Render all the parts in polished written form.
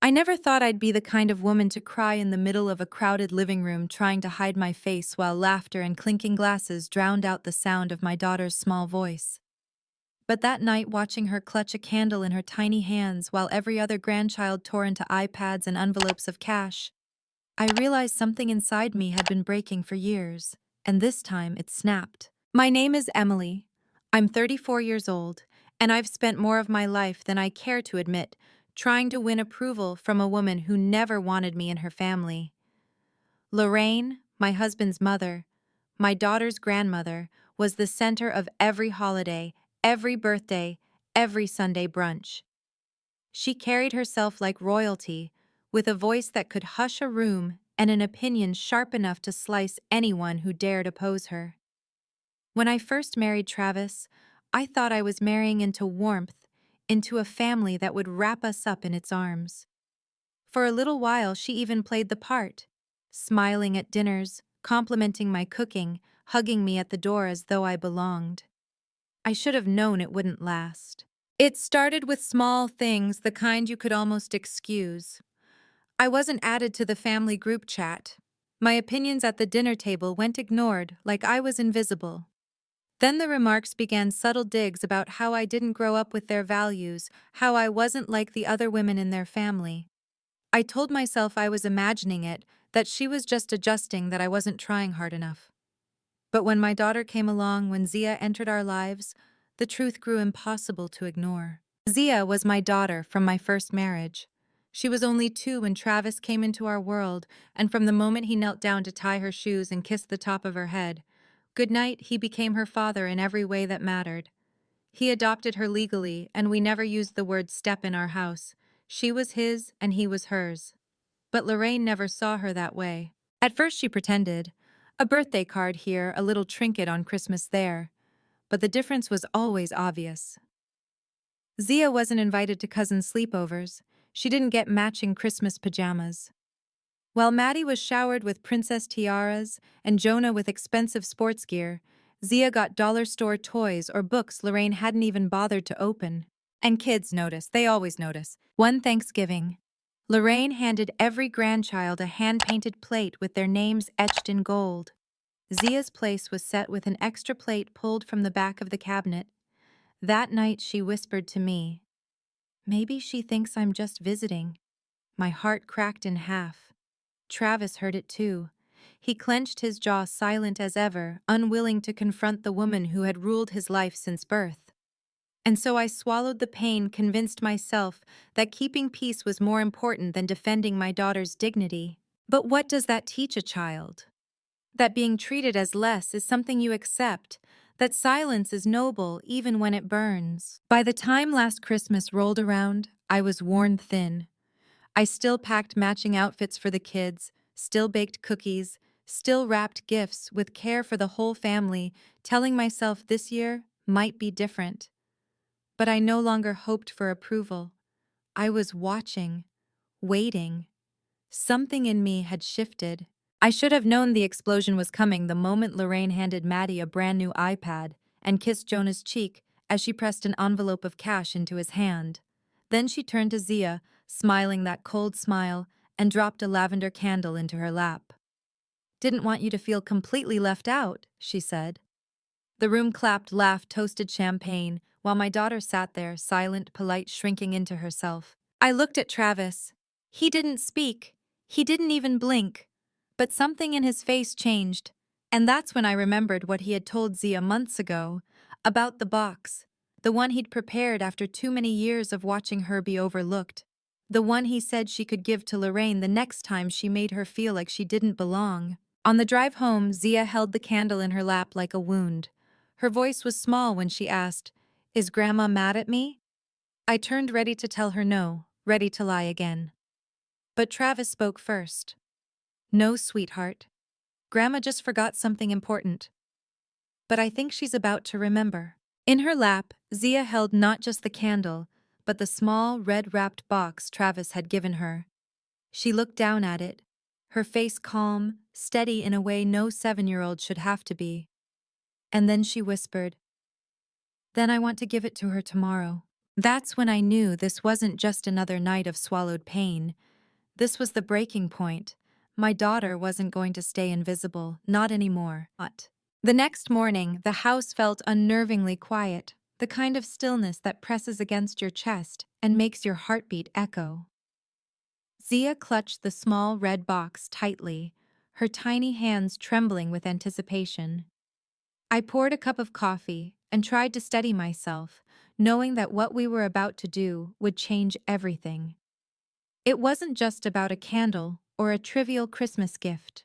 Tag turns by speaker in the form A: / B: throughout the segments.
A: I never thought I'd be the kind of woman to cry in the middle of a crowded living room trying to hide my face while laughter and clinking glasses drowned out the sound of my daughter's small voice. But that night, watching her clutch a candle in her tiny hands while every other grandchild tore into iPads and envelopes of cash, I realized something inside me had been breaking for years, and this time it snapped. My name is Emily. I'm 34 years old, and I've spent more of my life than I care to admit trying to win approval from a woman who never wanted me in her family. Lorraine, my husband's mother, my daughter's grandmother, was the center of every holiday, every birthday, every Sunday brunch. She carried herself like royalty, with a voice that could hush a room and an opinion sharp enough to slice anyone who dared oppose her. When I first married Travis, I thought I was marrying into warmth, into a family that would wrap us up in its arms. For a little while, she even played the part, smiling at dinners, complimenting my cooking, hugging me at the door as though I belonged. I should have known it wouldn't last. It started with small things, the kind you could almost excuse. I wasn't added to the family group chat. My opinions at the dinner table went ignored, like I was invisible. Then the remarks began subtle digs about how I didn't grow up with their values, how I wasn't like the other women in their family. I told myself I was imagining it, that she was just adjusting, that I wasn't trying hard enough. But when my daughter came along, when Zia entered our lives, the truth grew impossible to ignore. Zia was my daughter from my first marriage. She was only 2 when Travis came into our world, and from the moment he knelt down to tie her shoes and kiss the top of her head, goodnight, he became her father in every way that mattered. He adopted her legally, and we never used the word step in our house. She was his, and he was hers. But Lorraine never saw her that way. At first she pretended. A birthday card here, a little trinket on Christmas there. But the difference was always obvious. Zia wasn't invited to cousins' sleepovers. She didn't get matching Christmas pajamas. While Maddie was showered with princess tiaras and Jonah with expensive sports gear, Zia got dollar store toys or books Lorraine hadn't even bothered to open. And kids notice, they always notice. One Thanksgiving, Lorraine handed every grandchild a hand-painted plate with their names etched in gold. Zia's place was set with an extra plate pulled from the back of the cabinet. That night she whispered to me, "Maybe she thinks I'm just visiting." My heart cracked in half. Travis heard it too. He clenched his jaw, silent as ever, unwilling to confront the woman who had ruled his life since birth. And so I swallowed the pain, convinced myself that keeping peace was more important than defending my daughter's dignity. But what does that teach a child? That being treated as less is something you accept, that silence is noble even when it burns. By the time last Christmas rolled around, I was worn thin. I still packed matching outfits for the kids, still baked cookies, still wrapped gifts with care for the whole family, telling myself this year might be different. But I no longer hoped for approval. I was watching, waiting. Something in me had shifted. I should have known the explosion was coming the moment Lorraine handed Maddie a brand new iPad and kissed Jonah's cheek as she pressed an envelope of cash into his hand. Then she turned to Zia, smiling that cold smile, and dropped a lavender candle into her lap. "Didn't want you to feel completely left out," she said. The room clapped, laughed, toasted champagne, while my daughter sat there, silent, polite, shrinking into herself. I looked at Travis. He didn't speak. He didn't even blink. But something in his face changed, and that's when I remembered what he had told Zia months ago, about the box, the one he'd prepared after too many years of watching her be overlooked, the one he said she could give to Lorraine the next time she made her feel like she didn't belong. On the drive home, Zia held the candle in her lap like a wound. Her voice was small when she asked, "Is Grandma mad at me?" I turned, ready to tell her no, ready to lie again. But Travis spoke first. "No, sweetheart. Grandma just forgot something important. But I think she's about to remember." In her lap, Zia held not just the candle, but the small, red-wrapped box Travis had given her. She looked down at it, her face calm, steady in a way no 7-year-old should have to be. And then she whispered, "Then I want to give it to her tomorrow." That's when I knew this wasn't just another night of swallowed pain. This was the breaking point. My daughter wasn't going to stay invisible, not anymore. Not. The next morning, the house felt unnervingly quiet, the kind of stillness that presses against your chest and makes your heartbeat echo. Zia clutched the small red box tightly, her tiny hands trembling with anticipation. I poured a cup of coffee and tried to steady myself, knowing that what we were about to do would change everything. It wasn't just about a candle or a trivial Christmas gift.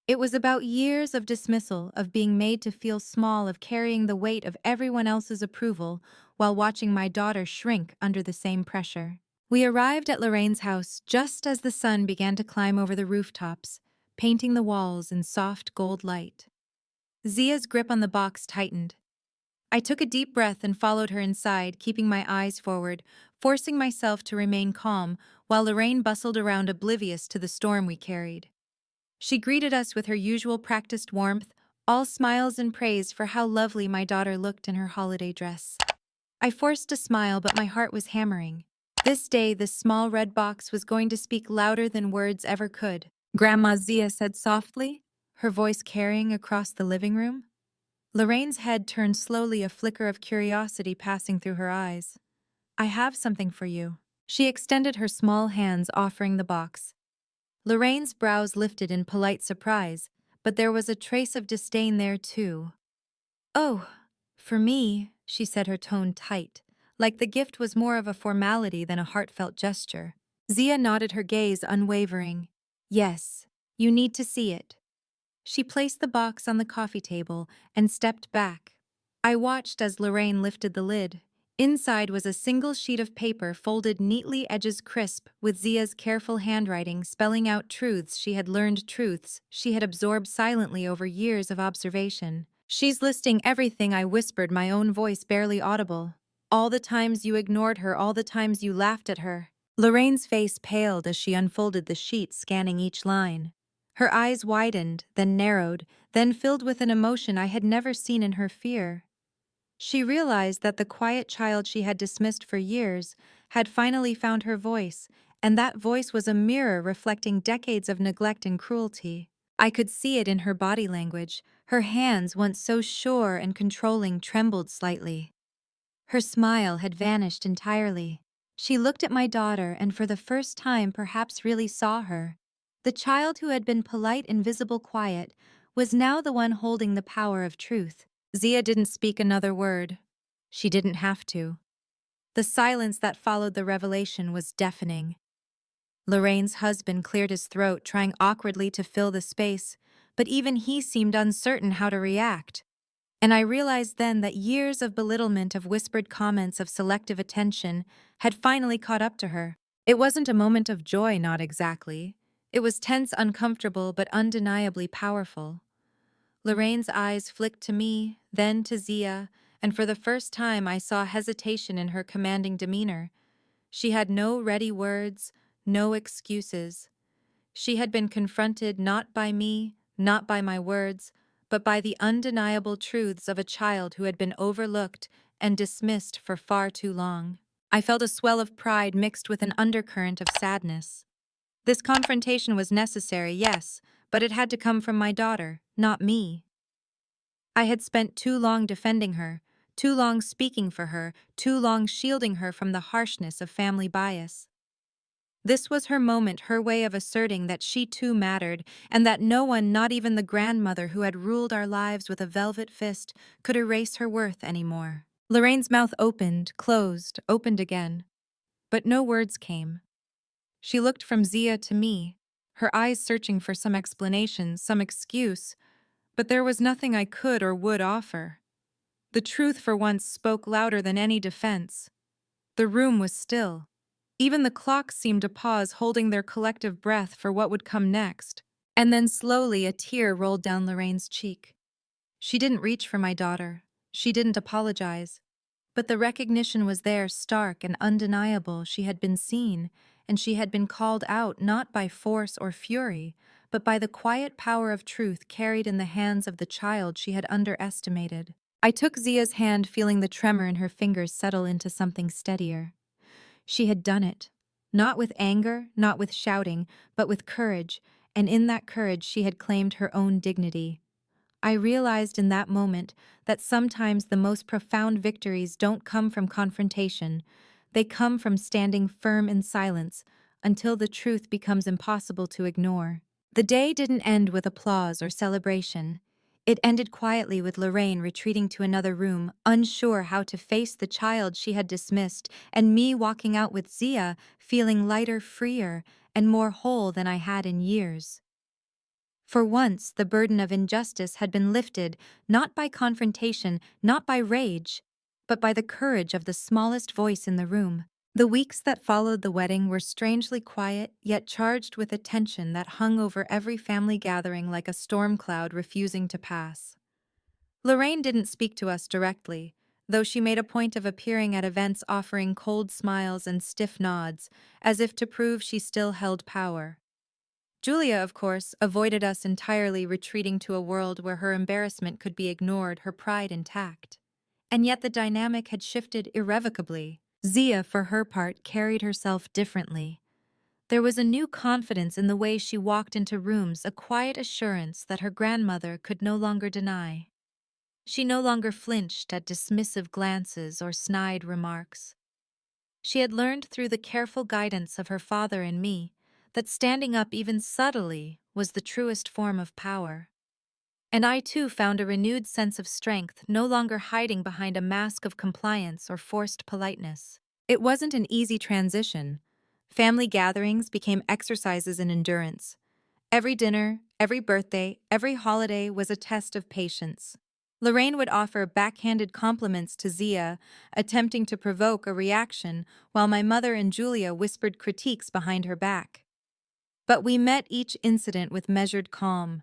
A: It was about years of dismissal, of being made to feel small, of carrying the weight of everyone else's approval while watching my daughter shrink under the same pressure. We arrived at Lorraine's house just as the sun began to climb over the rooftops, painting the walls in soft gold light. Zia's grip on the box tightened. I took a deep breath and followed her inside, keeping my eyes forward, forcing myself to remain calm while Lorraine bustled around oblivious to the storm we carried. She greeted us with her usual practiced warmth, all smiles and praise for how lovely my daughter looked in her holiday dress. I forced a smile, but my heart was hammering. This day, this small red box was going to speak louder than words ever could. "Grandma," Zia said softly, her voice carrying across the living room. Lorraine's head turned slowly, a flicker of curiosity passing through her eyes. "I have something for you." She extended her small hands, offering the box. Lorraine's brows lifted in polite surprise, but there was a trace of disdain there too. "Oh, for me," she said, her tone tight, like the gift was more of a formality than a heartfelt gesture. Zia nodded, her gaze unwavering. "Yes, you need to see it." She placed the box on the coffee table and stepped back. I watched as Lorraine lifted the lid. Inside was a single sheet of paper folded neatly, edges crisp, with Zia's careful handwriting spelling out truths she had learned, truths she had absorbed silently over years of observation. "She's listing everything," I whispered, my own voice barely audible. "All the times you ignored her, all the times you laughed at her." Lorraine's face paled as she unfolded the sheet, scanning each line. Her eyes widened, then narrowed, then filled with an emotion I had never seen in her: fear. She realized that the quiet child she had dismissed for years had finally found her voice, and that voice was a mirror reflecting decades of neglect and cruelty. I could see it in her body language. Her hands, once so sure and controlling, trembled slightly. Her smile had vanished entirely. She looked at my daughter and for the first time perhaps really saw her. The child who had been polite, invisible, quiet, was now the one holding the power of truth. Zia didn't speak another word. She didn't have to. The silence that followed the revelation was deafening. Lorraine's husband cleared his throat, trying awkwardly to fill the space, but even he seemed uncertain how to react. And I realized then that years of belittlement, of whispered comments, of selective attention, had finally caught up to her. It wasn't a moment of joy, not exactly. It was tense, uncomfortable, but undeniably powerful. Lorraine's eyes flicked to me, then to Zia, and for the first time I saw hesitation in her commanding demeanor. She had no ready words, no excuses. She had been confronted not by me, not by my words, but by the undeniable truths of a child who had been overlooked and dismissed for far too long. I felt a swell of pride mixed with an undercurrent of sadness. This confrontation was necessary, yes, but it had to come from my daughter, not me. I had spent too long defending her, too long speaking for her, too long shielding her from the harshness of family bias. This was her moment, her way of asserting that she too mattered, and that no one, not even the grandmother who had ruled our lives with a velvet fist, could erase her worth anymore. Lorraine's mouth opened, closed, opened again. But no words came. She looked from Zia to me, her eyes searching for some explanation, some excuse, but there was nothing I could or would offer. The truth for once spoke louder than any defense. The room was still. Even the clocks seemed to pause, holding their collective breath for what would come next. And then slowly a tear rolled down Lorraine's cheek. She didn't reach for my daughter. She didn't apologize. But the recognition was there, stark and undeniable. She had been seen, and she had been called out not by force or fury, but by the quiet power of truth carried in the hands of the child she had underestimated. I took Zia's hand, feeling the tremor in her fingers settle into something steadier. She had done it. Not with anger, not with shouting, but with courage, and in that courage she had claimed her own dignity. I realized in that moment that sometimes the most profound victories don't come from confrontation. They come from standing firm in silence until the truth becomes impossible to ignore. The day didn't end with applause or celebration. It ended quietly with Lorraine retreating to another room, unsure how to face the child she had dismissed, and me walking out with Zia, feeling lighter, freer, and more whole than I had in years. For once, the burden of injustice had been lifted, not by confrontation, not by rage, but by the courage of the smallest voice in the room. The weeks that followed the wedding were strangely quiet, yet charged with a tension that hung over every family gathering like a storm cloud refusing to pass. Lorraine didn't speak to us directly, though she made a point of appearing at events offering cold smiles and stiff nods, as if to prove she still held power. Julia, of course, avoided us entirely, retreating to a world where her embarrassment could be ignored, her pride intact. And yet the dynamic had shifted irrevocably. Zia, for her part, carried herself differently. There was a new confidence in the way she walked into rooms, a quiet assurance that her grandmother could no longer deny. She no longer flinched at dismissive glances or snide remarks. She had learned through the careful guidance of her father and me that standing up even subtly was the truest form of power. And I too found a renewed sense of strength, no longer hiding behind a mask of compliance or forced politeness. It wasn't an easy transition. Family gatherings became exercises in endurance. Every dinner, every birthday, every holiday was a test of patience. Lorraine would offer backhanded compliments to Zia, attempting to provoke a reaction, while my mother and Julia whispered critiques behind her back. But we met each incident with measured calm.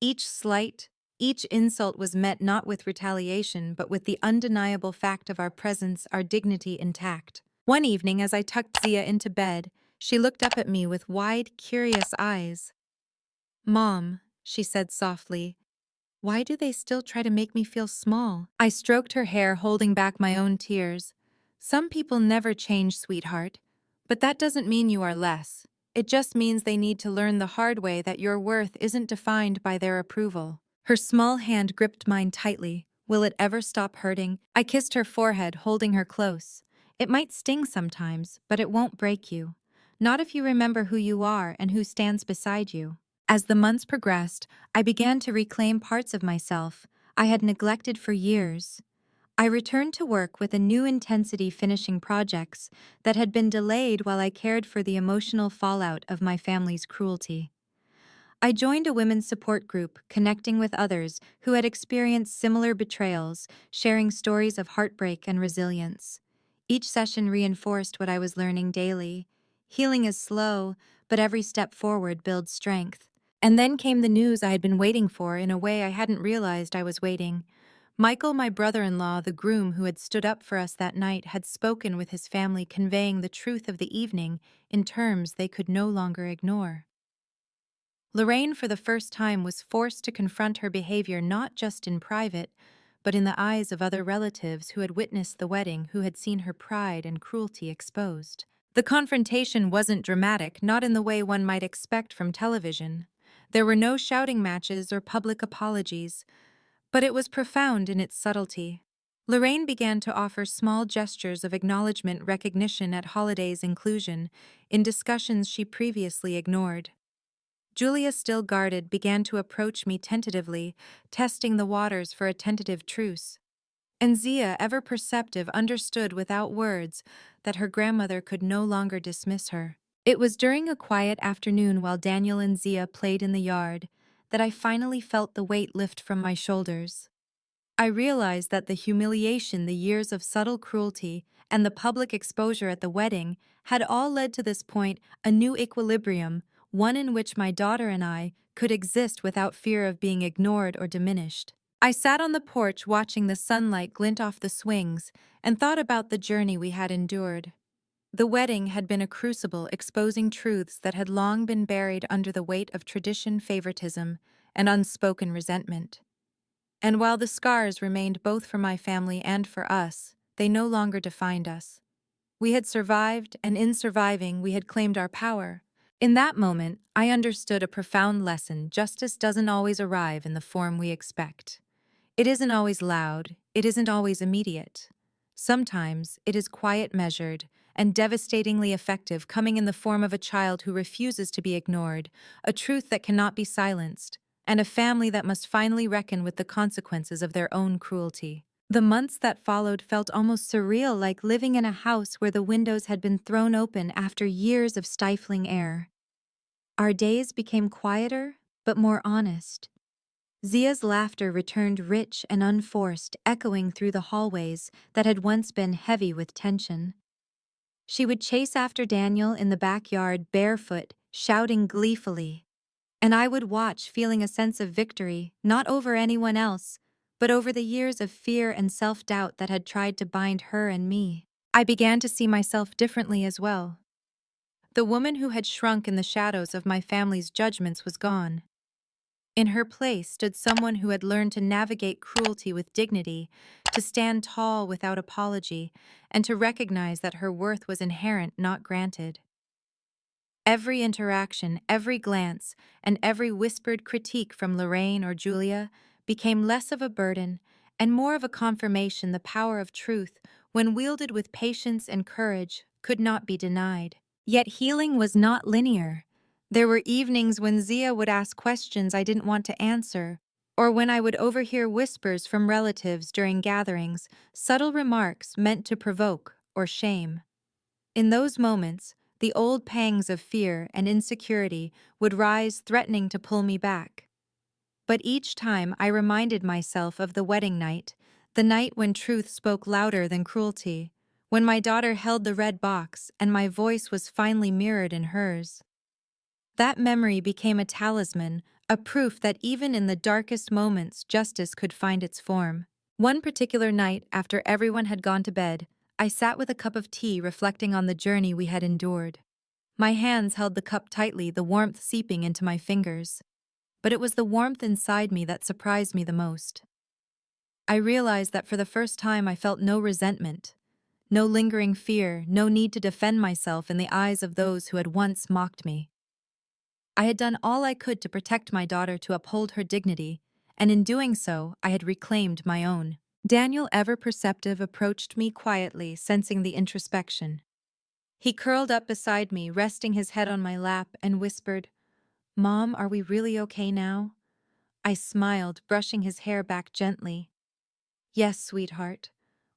A: Each slight, each insult was met not with retaliation, but with the undeniable fact of our presence, our dignity intact. One evening, as I tucked Zia into bed, she looked up at me with wide, curious eyes. "Mom," she said softly, "why do they still try to make me feel small?" I stroked her hair, holding back my own tears. "Some people never change, sweetheart. But that doesn't mean you are less. It just means they need to learn the hard way that your worth isn't defined by their approval." Her small hand gripped mine tightly. Will it ever stop hurting? I kissed her forehead, holding her close. "It might sting sometimes, but it won't break you. Not if you remember who you are and who stands beside you." As the months progressed, I began to reclaim parts of myself I had neglected for years. I returned to work with a new intensity, finishing projects that had been delayed while I cared for the emotional fallout of my family's cruelty. I joined a women's support group, connecting with others who had experienced similar betrayals, sharing stories of heartbreak and resilience. Each session reinforced what I was learning daily. Healing is slow, but every step forward builds strength. And then came the news I had been waiting for in a way I hadn't realized I was waiting. Michael, my brother-in-law, the groom who had stood up for us that night, had spoken with his family, conveying the truth of the evening in terms they could no longer ignore. Lorraine, for the first time, was forced to confront her behavior not just in private, but in the eyes of other relatives who had witnessed the wedding, who had seen her pride and cruelty exposed. The confrontation wasn't dramatic, not in the way one might expect from television. There were no shouting matches or public apologies, but it was profound in its subtlety. Lorraine began to offer small gestures of acknowledgement, recognition at holidays, inclusion, in discussions she previously ignored. Julia, still guarded, began to approach me tentatively, testing the waters for a tentative truce. And Zia, ever perceptive, understood without words that her grandmother could no longer dismiss her. It was during a quiet afternoon while Daniel and Zia played in the yard that I finally felt the weight lift from my shoulders. I realized that the humiliation, the years of subtle cruelty, and the public exposure at the wedding had all led to this point, a new equilibrium, one in which my daughter and I could exist without fear of being ignored or diminished. I sat on the porch watching the sunlight glint off the swings and thought about the journey we had endured. The wedding had been a crucible, exposing truths that had long been buried under the weight of tradition, favoritism, and unspoken resentment. And while the scars remained both for my family and for us, they no longer defined us. We had survived, and in surviving, we had claimed our power. In that moment, I understood a profound lesson: justice doesn't always arrive in the form we expect. It isn't always loud, it isn't always immediate. Sometimes it is quiet, measured, and devastatingly effective, coming in the form of a child who refuses to be ignored, a truth that cannot be silenced, and a family that must finally reckon with the consequences of their own cruelty. The months that followed felt almost surreal, like living in a house where the windows had been thrown open after years of stifling air. Our days became quieter, but more honest. Zia's laughter returned, rich and unforced, echoing through the hallways that had once been heavy with tension. She would chase after Daniel in the backyard barefoot, shouting gleefully. And I would watch, feeling a sense of victory, not over anyone else, but over the years of fear and self-doubt that had tried to bind her and me. I began to see myself differently as well. The woman who had shrunk in the shadows of my family's judgments was gone. In her place stood someone who had learned to navigate cruelty with dignity, to stand tall without apology, and to recognize that her worth was inherent, not granted. Every interaction, every glance, and every whispered critique from Lorraine or Julia became less of a burden and more of a confirmation. The power of truth, when wielded with patience and courage, could not be denied. Yet healing was not linear. There were evenings when Zia would ask questions I didn't want to answer, or when I would overhear whispers from relatives during gatherings, subtle remarks meant to provoke or shame. In those moments, the old pangs of fear and insecurity would rise, threatening to pull me back. But each time I reminded myself of the wedding night, the night when truth spoke louder than cruelty, when my daughter held the red box and my voice was finally mirrored in hers. That memory became a talisman, a proof that even in the darkest moments, justice could find its form. One particular night, after everyone had gone to bed, I sat with a cup of tea, reflecting on the journey we had endured. My hands held the cup tightly, the warmth seeping into my fingers. But it was the warmth inside me that surprised me the most. I realized that for the first time I felt no resentment, no lingering fear, no need to defend myself in the eyes of those who had once mocked me. I had done all I could to protect my daughter, to uphold her dignity, and in doing so, I had reclaimed my own. Daniel, ever perceptive, approached me quietly, sensing the introspection. He curled up beside me, resting his head on my lap, and whispered, "Mom, are we really okay now?" I smiled, brushing his hair back gently. "Yes, sweetheart.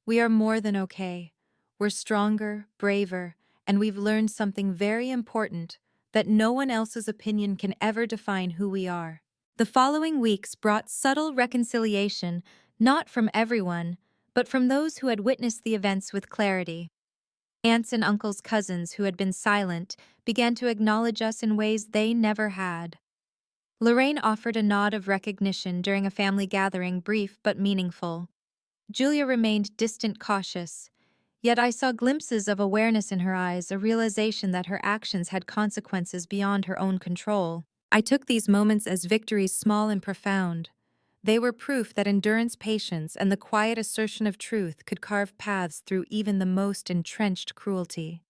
A: We are more than okay. We're stronger, braver, and we've learned something very important, that no one else's opinion can ever define who we are." The following weeks brought subtle reconciliation, not from everyone, but from those who had witnessed the events with clarity. Aunts and uncles, cousins who had been silent, began to acknowledge us in ways they never had. Lorraine offered a nod of recognition during a family gathering, brief but meaningful. Julia remained distant, cautious. Yet I saw glimpses of awareness in her eyes, a realization that her actions had consequences beyond her own control. I took these moments as victories, small and profound. They were proof that endurance, patience, and the quiet assertion of truth could carve paths through even the most entrenched cruelty.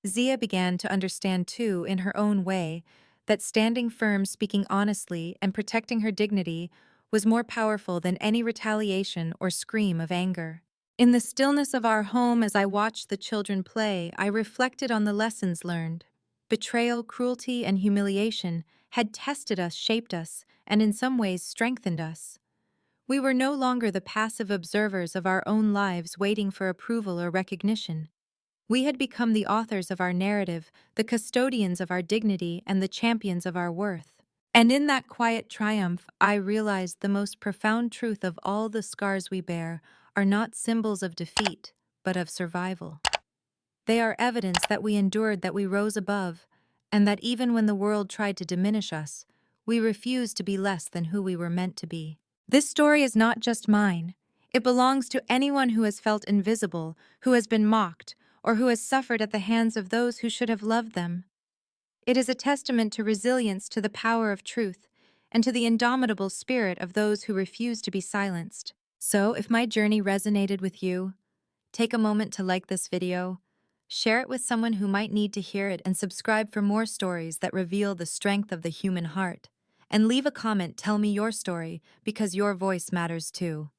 A: Zia began to understand, too, in her own way, that standing firm, speaking honestly, and protecting her dignity was more powerful than any retaliation or scream of anger. In the stillness of our home, as I watched the children play, I reflected on the lessons learned. Betrayal, cruelty, and humiliation had tested us, shaped us, and in some ways strengthened us. We were no longer the passive observers of our own lives, waiting for approval or recognition. We had become the authors of our narrative, the custodians of our dignity, and the champions of our worth. And in that quiet triumph, I realized the most profound truth of all: the scars we bear are not symbols of defeat, but of survival. They are evidence that we endured, that we rose above, and that even when the world tried to diminish us, we refused to be less than who we were meant to be. This story is not just mine. It belongs to anyone who has felt invisible, who has been mocked, or who has suffered at the hands of those who should have loved them. It is a testament to resilience, to the power of truth, and to the indomitable spirit of those who refuse to be silenced. So, if my journey resonated with you, take a moment to like this video, share it with someone who might need to hear it, and subscribe for more stories that reveal the strength of the human heart. And leave a comment, tell me your story, because your voice matters too.